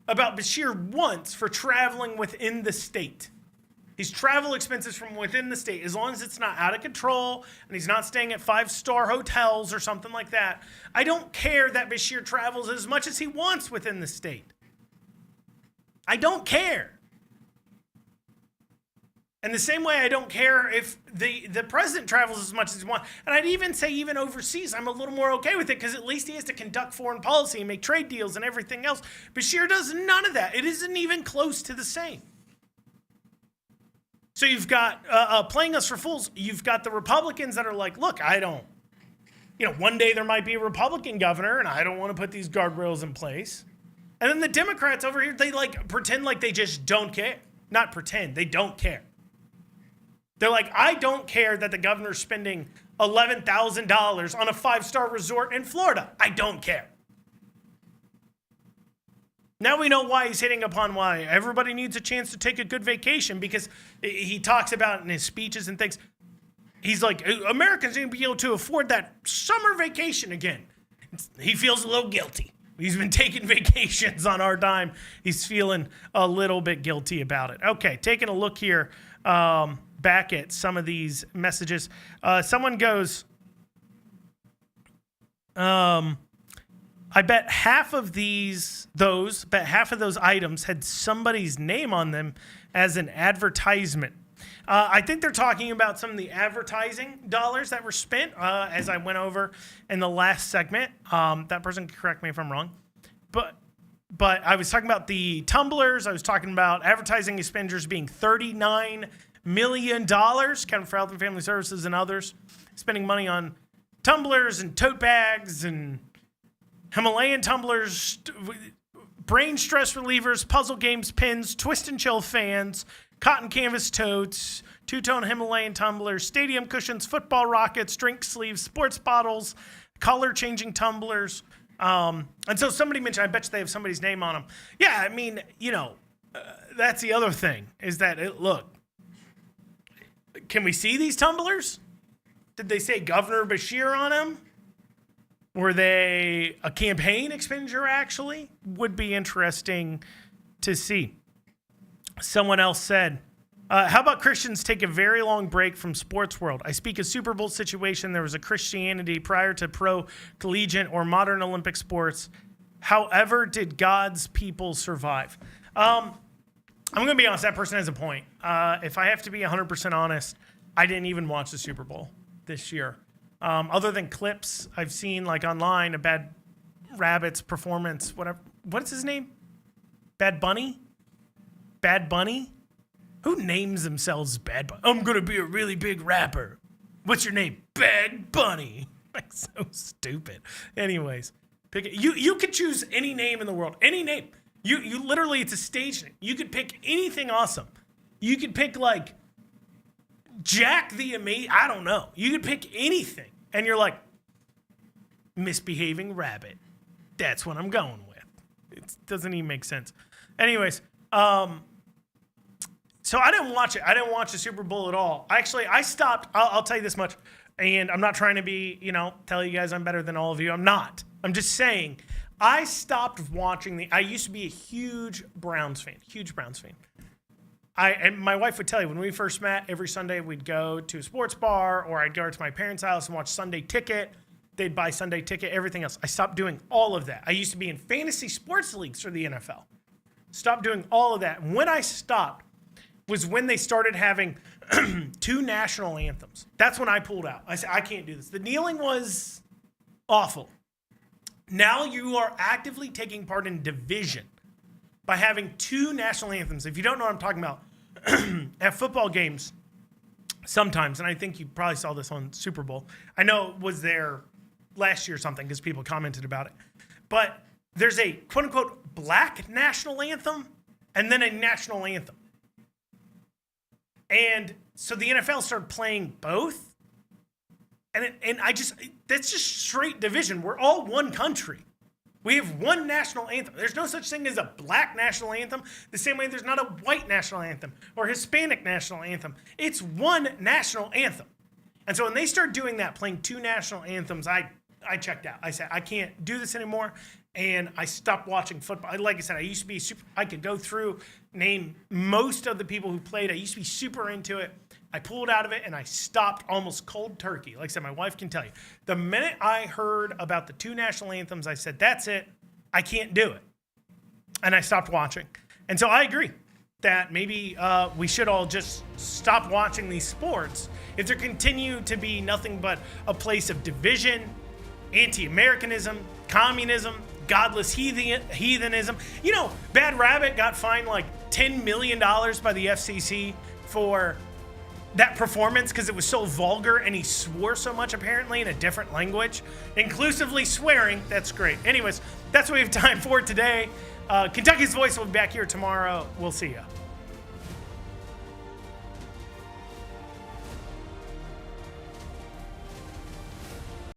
about Bashir once for traveling within the state? His travel expenses from within the state, as long as it's not out of control and he's not staying at 5-star hotels or something like that. I don't care that Bashir travels as much as he wants within the state. I don't care. And the same way I don't care if the president travels as much as he wants. And I'd even say even overseas, I'm a little more okay with it because at least he has to conduct foreign policy and make trade deals and everything else. Bashir does none of that. It isn't even close to the same. So you've got, playing us for fools, you've got the Republicans that are like, look, I don't, one day there might be a Republican governor and I don't want to put these guardrails in place. And then the Democrats over here, they pretend like they just don't care. Not pretend, they don't care. They're like, I don't care that the governor's spending $11,000 on a 5-star resort in Florida. I don't care. Now we know why he's hitting upon why everybody needs a chance to take a good vacation, because he talks about in his speeches and things. He's like, Americans need to be able to afford that summer vacation again. He feels a little guilty. He's been taking vacations on our dime. He's feeling a little bit guilty about it. Okay, taking a look here back at some of these messages. Someone goes, I bet half of those items had somebody's name on them as an advertisement. I think they're talking about some of the advertising dollars that were spent, as I went over in the last segment. That person can correct me if I'm wrong. But I was talking about the tumblers. I was talking about advertising expenditures being $39 million, counting for Health and Family Services and others, spending money on tumblers and tote bags and Himalayan tumblers, brain stress relievers, puzzle games, pins, twist and chill fans, cotton canvas totes, two-tone Himalayan tumblers, stadium cushions, football rockets, drink sleeves, sports bottles, color-changing tumblers. And so somebody mentioned, I bet you they have somebody's name on them. Yeah, I mean, that's the other thing, is that, look, can we see these tumblers? Did they say Governor Bashir on them? Were they a campaign expenditure, actually? Would be interesting to see. Someone else said, how about Christians take a very long break from sports world? I speak of Super Bowl situation. There was a Christianity prior to pro, collegiate, or modern Olympic sports. However, did God's people survive? I'm going to be honest. That person has a point. If I have to be 100% honest, I didn't even watch the Super Bowl this year. Other than clips I've seen online, a bad Rabbits performance, whatever, what's his name? Bad Bunny? Bad Bunny? Who names themselves Bad Bunny? I'm going to be a really big rapper. What's your name? Bad Bunny. Like, so stupid. Anyways, pick it. You could choose any name in the world. Any name. You literally, it's a stage name. You could pick anything awesome. You could pick, like, Jack the Amazing. I don't know. You could pick anything. And you're like, misbehaving rabbit. That's what I'm going with. It doesn't even make sense. Anyways, so I didn't watch it. I didn't watch the Super Bowl at all. I stopped. I'll tell you this much. And I'm not trying to be, tell you guys I'm better than all of you. I'm not. I'm just saying I stopped watching I used to be a huge Browns fan. And my wife would tell you, when we first met, every Sunday we'd go to a sports bar, or I'd go to my parents' house and watch Sunday Ticket. They'd buy Sunday Ticket, everything else. I stopped doing all of that. I used to be in fantasy sports leagues for the NFL. Stopped doing all of that. And when I stopped was when they started having 2 national anthems. That's when I pulled out. I said, I can't do this. The kneeling was awful. Now you are actively taking part in division by having 2 national anthems. If you don't know what I'm talking about, at football games, sometimes, and I think you probably saw this on Super Bowl. I know it was there last year or something because people commented about it. But there's a quote-unquote black national anthem and then a national anthem. And so the NFL started playing both. And that's just straight division. We're all one country. We have one national anthem. There's no such thing as a black national anthem, the same way there's not a white national anthem or Hispanic national anthem. It's one national anthem. And so when they started doing that, playing 2 national anthems, I checked out. I said, I can't do this anymore. And I stopped watching football. Like I said, I used to be I could go through, name most of the people who played. I used to be super into it. I pulled out of it and I stopped almost cold turkey. Like I said, my wife can tell you. The minute I heard about the 2 national anthems, I said, that's it. I can't do it. And I stopped watching. And so I agree that maybe we should all just stop watching these sports if there continue to be nothing but a place of division, anti-Americanism, communism, godless heathenism. Bad Rabbit got fined like $10 million by the FCC for that performance because it was so vulgar and he swore so much apparently in a different language, inclusively swearing. That's great. Anyways, that's what we have time for today. Kentucky's Voice will be back here tomorrow. We'll see ya.